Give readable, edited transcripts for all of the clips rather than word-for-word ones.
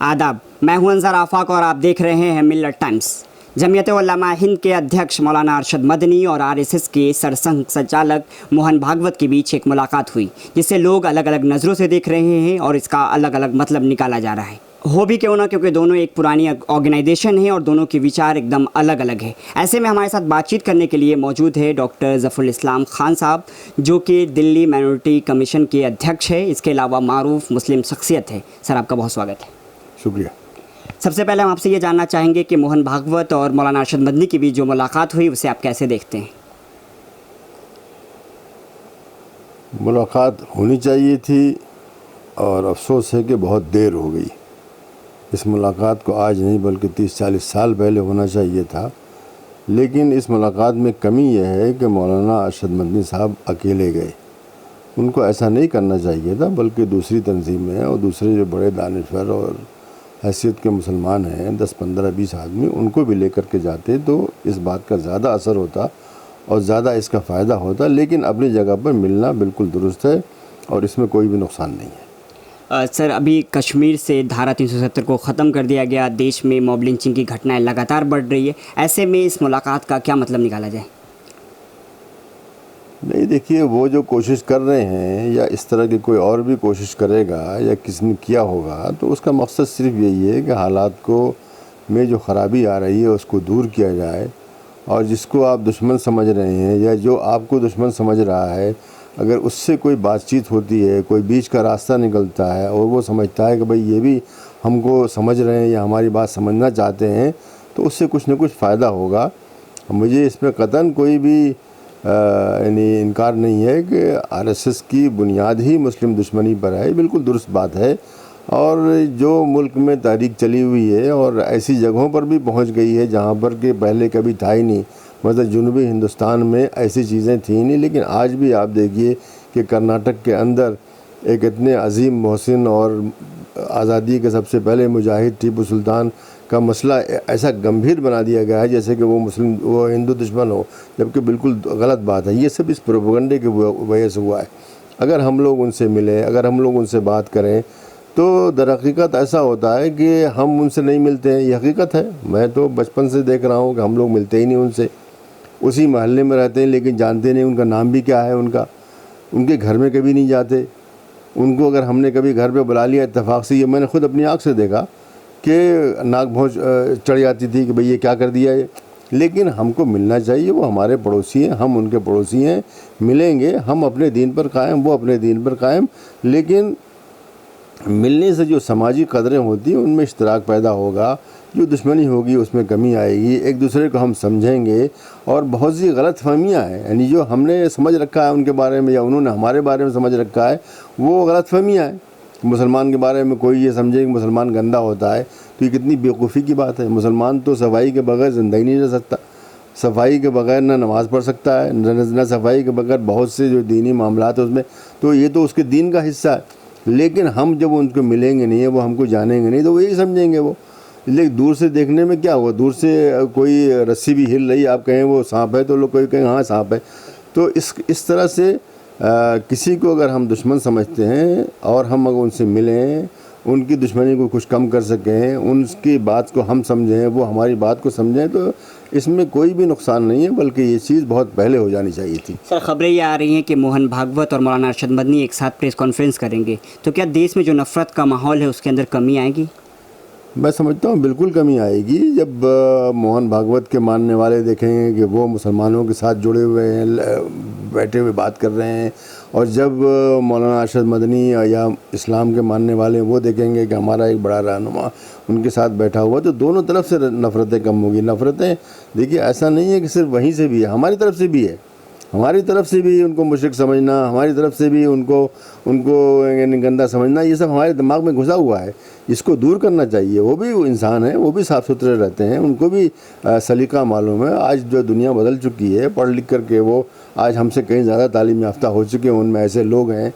आदाब, मैं हूं अंज़र आफाक और आप देख रहे हैं मिल्लत टाइम्स। जमीयत उलमा हिंद के अध्यक्ष मौलाना अरशद मदनी और आरएसएस के सरसंघ संचालक मोहन भागवत के बीच एक मुलाकात हुई, जिसे लोग अलग अलग नज़रों से देख रहे हैं और इसका अलग अलग मतलब निकाला जा रहा है। हो भी क्यों ना, क्योंकि दोनों एक पुरानी ऑर्गेनाइजेशन है और दोनों के विचार एकदम अलग अलग है। ऐसे में हमारे साथ बातचीत करने के लिए मौजूद है डॉक्टर ज़फ़रुल इस्लाम खान साहब, जो कि दिल्ली माइनॉरिटी कमीशन के अध्यक्ष है। इसके अलावा मारूफ मुस्लिम शख्सियत है। सर, आपका बहुत स्वागत है। शुक्रिया। सबसे पहले हम आपसे ये जानना चाहेंगे कि मोहन भागवत और मौलाना अरशद मदनी के बीच जो मुलाकात हुई उसे आप कैसे देखते हैं? मुलाकात होनी चाहिए थी और अफसोस है कि बहुत देर हो गई। इस मुलाकात को आज नहीं बल्कि 30-40 साल पहले होना चाहिए था। लेकिन इस मुलाकात में कमी यह है कि मौलाना अरशद मदनी साहब अकेले गए। उनको ऐसा नहीं करना चाहिए था, बल्कि दूसरी तंजीमें और दूसरे जो बड़े दानिशवर और हैसियत के मुसलमान हैं 10, 15, 20 आदमी, उनको भी लेकर के जाते तो इस बात का ज़्यादा असर होता और ज़्यादा इसका फ़ायदा होता। लेकिन अपनी जगह पर मिलना बिल्कुल दुरुस्त है और इसमें कोई भी नुकसान नहीं है। सर, अभी कश्मीर से धारा 370 को ख़त्म कर दिया गया, देश में मॉब लिंचिंग की घटनाएं लगातार बढ़ रही है। ऐसे में इस मुलाकात का क्या मतलब निकाला जाए? नहीं, देखिए, वो जो कोशिश कर रहे हैं या इस तरह की कोई और भी कोशिश करेगा या किसी ने किया होगा, तो उसका मकसद सिर्फ यही है कि हालात को में जो ख़राबी आ रही है उसको दूर किया जाए। और जिसको आप दुश्मन समझ रहे हैं या जो आपको दुश्मन समझ रहा है, अगर उससे कोई बातचीत होती है, कोई बीच का रास्ता निकलता है और वो समझता है कि भाई ये भी हमको समझ रहे हैं या हमारी बात समझना चाहते हैं, तो उससे कुछ न कुछ फ़ायदा होगा। मुझे इसमें कतई कोई भी यानी इनकार नहीं है कि आरएसएस की बुनियाद ही मुस्लिम दुश्मनी पर है। बिल्कुल दुरुस्त बात है। और जो मुल्क में तारीख चली हुई है और ऐसी जगहों पर भी पहुंच गई है जहां पर कि पहले कभी था ही नहीं, मतलब जनूबी हिंदुस्तान में ऐसी चीज़ें थी नहीं। लेकिन आज भी आप देखिए कि कर्नाटक के अंदर एक इतने अजीम मोहसिन और आज़ादी के सबसे पहले मुजाहिद टीपू सुल्तान का मसला ऐसा गंभीर बना दिया गया है जैसे कि वो हिंदू दुश्मन हो, जबकि बिल्कुल गलत बात है। ये सब इस प्रोपेगेंडे की वजह से हुआ है। अगर हम लोग उनसे मिले, अगर हम लोग उनसे बात करें, तो दर हकीकत ऐसा होता है कि हम उनसे नहीं मिलते हैं। ये हकीकत है। मैं तो बचपन से देख रहा हूँ कि हम लोग मिलते ही नहीं उनसे। उसी महल्ले में रहते हैं लेकिन जानते नहीं उनका नाम भी क्या है उनके घर में कभी नहीं जाते। उनको अगर हमने कभी घर पे बुला लिया इत्तेफाक से, ये मैंने खुद अपनी आँख से देखा कि नाक भौं चढ़ जाती थी कि भाई ये क्या कर दिया है। लेकिन हमको मिलना चाहिए। वो हमारे पड़ोसी हैं, हम उनके पड़ोसी हैं। मिलेंगे, हम अपने दीन पर कायम, वो अपने दीन पर कायम। लेकिन मिलने से जो समाजी कदरें होती हैं उनमें इश्तराक पैदा होगा, जो दुश्मनी होगी उसमें कमी आएगी, एक दूसरे को हम समझेंगे। और बहुत सी गलत फहमियाँ हैं, यानी जो हमने समझ रखा है उनके बारे में या उन्होंने हमारे बारे में समझ रखा है, वो गलत फहमियाँ हैं। मुसलमान के बारे में कोई ये समझे कि मुसलमान गंदा होता है, तो ये कितनी बेवकूफ़ी की बात है। मुसलमान तो सफाई के बगैर ज़िंदगी नहीं रह सकता। सफाई के बगैर ना नमाज़ पढ़ सकता है, न सफाई के बगैर बहुत से जो दीनी मामलात है उसमें, तो ये तो उसके दीन का हिस्सा है। लेकिन हम जब उनको मिलेंगे नहीं, वो हमको जानेंगे नहीं, तो वो यही समझेंगे वो। लेकिन दूर से देखने में क्या हुआ, दूर से कोई रस्सी भी हिल रही, आप कहें वो सांप है तो लोग कोई कहें हाँ सांप है। तो इस तरह से किसी को अगर हम दुश्मन समझते हैं और हम अगर उनसे मिलें, उनकी दुश्मनी को कुछ कम कर सकें, उनकी बात को हम समझें, वो हमारी बात को समझें, तो इसमें कोई भी नुकसान नहीं है, बल्कि ये चीज़ बहुत पहले हो जानी चाहिए थी। सर, खबरें ये आ रही हैं कि मोहन भागवत और मौलाना अरशद मदनी एक साथ प्रेस कॉन्फ्रेंस करेंगे, तो क्या देश में जो नफ़रत का माहौल है उसके अंदर कमी आएगी? मैं समझता हूँ बिल्कुल कमी आएगी जब मोहन भागवत के मानने वाले देखेंगे कि वो मुसलमानों के साथ जुड़े हुए हैं, बैठे हुए बात कर रहे हैं। और जब मौलाना अरशद मदनी या इस्लाम के मानने वाले वो देखेंगे कि हमारा एक बड़ा रहनुमा उनके साथ बैठा हुआ, तो दोनों तरफ से नफ़रतें कम होगी। नफ़रतें देखिए ऐसा नहीं है कि सिर्फ वहीं से भी है, हमारी तरफ से भी है। हमारी तरफ से भी उनको मुशरिक समझना, हमारी तरफ से भी उनको गंदा समझना, ये सब हमारे दिमाग में घुसा हुआ है। इसको दूर करना चाहिए। वो भी इंसान हैं, वो भी साफ़ सुथरे रहते हैं, उनको भी सलीका मालूम है। आज जो दुनिया बदल चुकी है, पढ़ लिख करके वो आज हमसे कहीं ज़्यादा तालीम याफ्ता हो चुके हैं, उनमें ऐसे लोग हैं।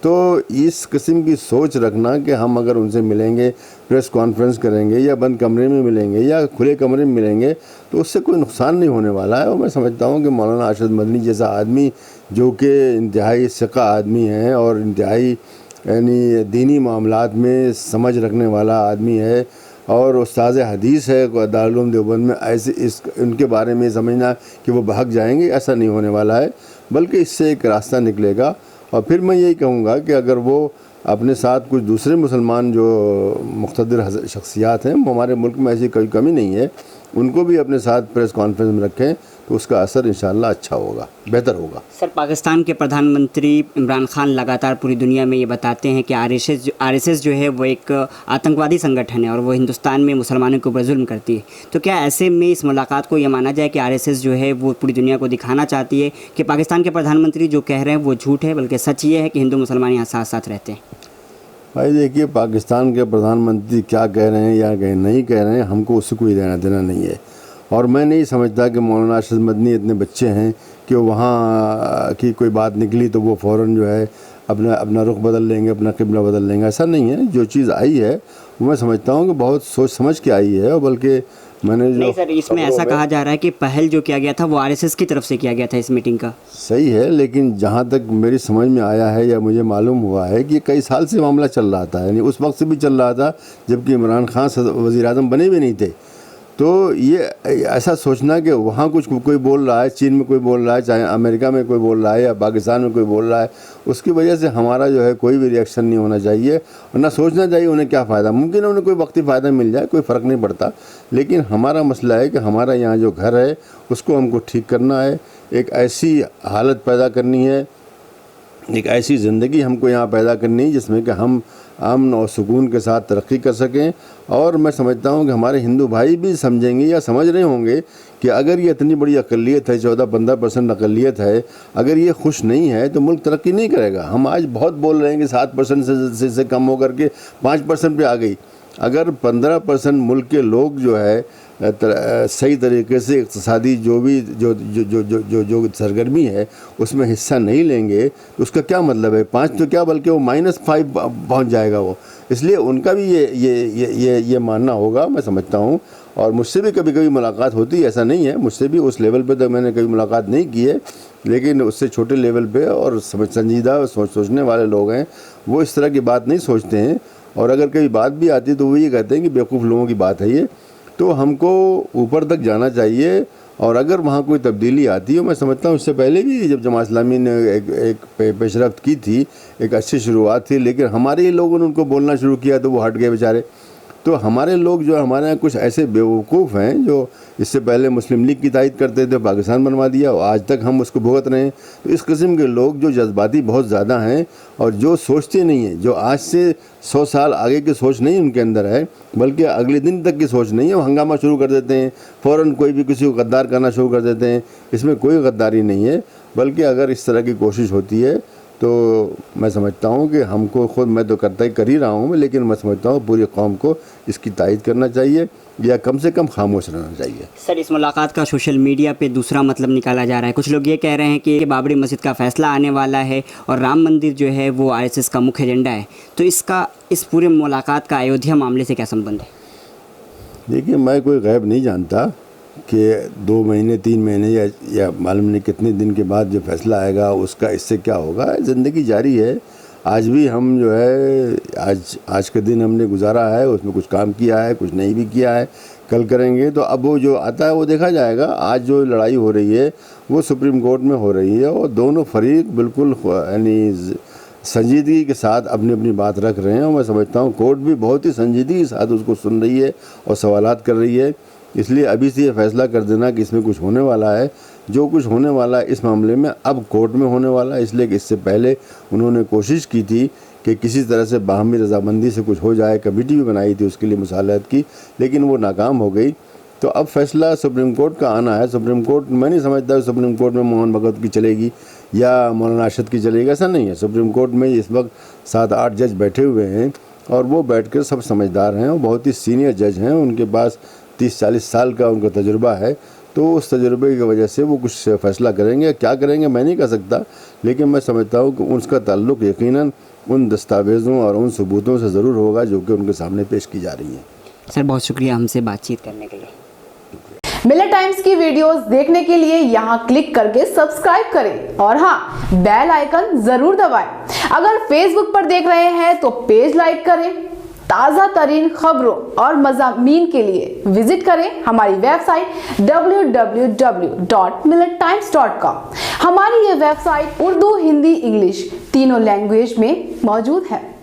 तो इस किस्म की सोच रखना कि हम अगर उनसे मिलेंगे, प्रेस कॉन्फ्रेंस करेंगे या बंद कमरे में मिलेंगे या खुले कमरे में मिलेंगे, तो उससे कोई नुकसान नहीं होने वाला है। और मैं समझता हूँ कि मौलाना अरशद मदनी जैसा आदमी, जो कि इंतहाई सिका आदमी हैं और इंतहाई यानी दीनी मामलात में समझ रखने वाला आदमी है और उस्ताद हदीस है दारुल उलूम देवबंद में, ऐसे उनके बारे में समझना कि वो भाग जाएंगे, ऐसा नहीं होने वाला है, बल्कि इससे एक रास्ता निकलेगा। और फिर मैं यही कहूँगा कि अगर वो अपने साथ कुछ दूसरे मुसलमान जो मुक़्तदिर शख्सियात हैं, हमारे मुल्क में ऐसी कोई कमी नहीं है, उनको भी अपने साथ प्रेस कॉन्फ्रेंस में रखें तो उसका असर इंशाअल्लाह अच्छा होगा, बेहतर होगा। सर, पाकिस्तान के प्रधानमंत्री इमरान खान लगातार पूरी दुनिया में ये बताते हैं कि आरएसएस जो है वो एक आतंकवादी संगठन है और वो हिंदुस्तान में मुसलमानों के ऊपर जुल्म करती है। तो क्या ऐसे में इस मुलाकात को ये माना जाए कि आरएसएस जो है वो पूरी दुनिया को दिखाना चाहती है कि पाकिस्तान के प्रधानमंत्री जो कह रहे हैं वो झूठ है, बल्कि सच ये है कि हिंदू मुसलमान यहाँ साथ साथ रहते हैं? भाई देखिए, पाकिस्तान के प्रधानमंत्री क्या कह रहे हैं या नहीं कह रहे हैं, हमको उससे कोई लेना देना नहीं है। और मैं नहीं समझता कि मौलाना अरशद मदनी इतने बच्चे हैं कि वहाँ की कोई बात निकली तो वो फ़ौरन जो है अपना रुख बदल लेंगे, अपना क़िबला बदल लेंगे, ऐसा नहीं है। जो चीज़ आई है वो मैं समझता हूँ कि बहुत सोच समझ के आई है, और बल्कि मैंने जो नहीं सर, इसमें ऐसा कहा जा रहा है कि पहल जो किया गया था वो आरएसएस की तरफ से किया गया था इस मीटिंग का। सही है, लेकिन जहाँ तक मेरी समझ में आया है या मुझे मालूम हुआ है कि कई साल से मामला चल रहा था, यानी उस वक्त से भी चल रहा था जबकि इमरान खान वज़ीर-ए-आज़म बने भी नहीं थे। तो ये ऐसा सोचना कि वहाँ कुछ कोई बोल रहा है, चीन में कोई बोल रहा है, चाहे अमेरिका में कोई बोल रहा है या पाकिस्तान में कोई बोल रहा है, उसकी वजह से हमारा जो है कोई भी रिएक्शन नहीं होना चाहिए और ना सोचना चाहिए उन्हें क्या फ़ायदा। मुमकिन है उन्हें कोई वक्ती फ़ायदा मिल जाए, कोई फ़र्क नहीं पड़ता, लेकिन हमारा मसला है कि हमारा यहाँ जो घर है उसको हमको ठीक करना है, एक ऐसी हालत पैदा करनी है, एक ऐसी ज़िंदगी हमको यहाँ पैदा करनी है जिसमें कि हम अमन और सुकून के साथ तरक्की कर सकें। और मैं समझता हूँ कि हमारे हिंदू भाई भी समझेंगे या समझ रहे होंगे कि अगर ये इतनी बड़ी अक़लियत है, 14-15% अक़लियत है, अगर ये खुश नहीं है तो मुल्क तरक्की नहीं करेगा। हम आज बहुत बोल रहे हैं कि 7% से कम होकर के 5% पे आ गई। अगर 15% मुल्क के लोग जो है सही तरीके से इक़्तिसादी जो भी जो सरगर्मी है उसमें हिस्सा नहीं लेंगे तो उसका क्या मतलब है? 5 तो क्या बल्कि वो -5 पहुंच जाएगा वो। इसलिए उनका भी ये मानना होगा, मैं समझता हूँ। और मुझसे भी कभी कभी मुलाकात होती है, ऐसा नहीं है, मुझसे भी उस लेवल पे तो मैंने कभी मुलाकात नहीं की है, लेकिन उससे छोटे लेवल पे और संजीदा सोचने वाले लोग हैं, वो इस तरह की बात नहीं सोचते हैं। और अगर कभी बात भी आती है तो वो ये कहते हैं कि बेवकूफ़ लोगों की बात है ये। तो हमको ऊपर तक जाना चाहिए, और अगर वहाँ कोई तब्दीली आती है, मैं समझता हूँ इससे पहले भी जब जमात इस्लामी ने एक पेशरफ्त की थी, एक अच्छी शुरुआत थी, लेकिन हमारे ही लोगों ने उनको बोलना शुरू किया तो वो हट गए बेचारे। तो हमारे लोग जो हमारे यहाँ कुछ ऐसे बेवकूफ़ हैं जो इससे पहले मुस्लिम लीग की तायद करते थे, पाकिस्तान बनवा दिया और आज तक हम उसको भुगत रहे हैं। तो इस किस्म के लोग जो जज्बाती बहुत ज़्यादा हैं और जो सोचते नहीं हैं, जो आज से 100 साल आगे की सोच नहीं उनके अंदर है, बल्कि अगले दिन तक की सोच नहीं है, वो हंगामा शुरू कर देते हैं, फ़ौरन कोई भी किसी को गद्दार करना शुरू कर देते हैं। इसमें कोई गद्दारी नहीं है, बल्कि अगर इस तरह की कोशिश होती है तो मैं समझता हूँ कि हमको खुद, मैं तो कर ही रहा हूँ, लेकिन मैं समझता हूँ पूरी कौम को इसकी तायद करना चाहिए या कम से कम खामोश रहना चाहिए। सर, इस मुलाकात का सोशल मीडिया पे दूसरा मतलब निकाला जा रहा है। कुछ लोग ये कह रहे हैं कि बाबरी मस्जिद का फ़ैसला आने वाला है और राम मंदिर जो है वो आरएसएस का मुख्य एजेंडा है। तो इस पूरे मुलाकात का अयोध्या मामले से क्या संबंध है? देखिए, मैं कोई गैब नहीं जानता कि 2 महीने 3 महीने या मालूम नहीं कितने दिन के बाद जो फ़ैसला आएगा उसका इससे क्या होगा। ज़िंदगी जारी है। आज भी हम जो है आज का दिन हमने गुजारा है, उसमें कुछ काम किया है, कुछ नहीं भी किया है, कल करेंगे। तो अब वो जो आता है वो देखा जाएगा। आज जो लड़ाई हो रही है वो सुप्रीम कोर्ट में हो रही है और दोनों फरीक बिल्कुल यानी संजीदगी के साथ अपनी अपनी बात रख रहे हैं, और मैं समझता हूँ कोर्ट भी बहुत ही संजीदगी के साथ उसको सुन रही है और सवालात कर रही है। इसलिए अभी से ये फ़ैसला कर देना कि इसमें कुछ होने वाला है, जो कुछ होने वाला है इस मामले में अब कोर्ट में होने वाला है। इसलिए कि इससे पहले उन्होंने कोशिश की थी कि किसी तरह से बाहमी रजामंदी से कुछ हो जाए, कमेटी भी बनाई थी उसके लिए मुसालहत की, लेकिन वो नाकाम हो गई। तो अब फैसला सुप्रीम कोर्ट का आना है। सुप्रीम कोर्ट, मैं नहीं समझता सुप्रीम कोर्ट में मोहन भगत की चलेगी या मौलाना अरशद की चलेगी, ऐसा नहीं है। सुप्रीम कोर्ट में इस वक्त 7-8 जज बैठे हुए हैं और वो बैठकर सब समझदार हैं और बहुत ही सीनियर जज हैं, उनके पास 30-40 साल का उनका तजुर्बा है। तो उस तजुर्बे की वजह से वो कुछ फ़ैसला करेंगे, क्या करेंगे मैं नहीं कह सकता, लेकिन मैं समझता हूँ कि उसका ताल्लुक़ यकीनन उन दस्तावेज़ों और उन सबूतों से ज़रूर होगा जो कि उनके सामने पेश की जा रही हैं। सर, बहुत शुक्रिया हमसे बातचीत करने के लिए। मिलत टाइम्स की वीडियोस देखने के लिए यहाँ क्लिक करके सब्सक्राइब करें और हाँ, बेल आइकन जरूर दबाएं। अगर फेसबुक पर देख रहे हैं तो पेज लाइक करें। ताज़ा तरीन खबरों और मज़ामीन के लिए विजिट करें हमारी वेबसाइट www.millettimes.com। हमारी ये वेबसाइट उर्दू, हिंदी, इंग्लिश तीनों लैंग्वेज में मौजूद है।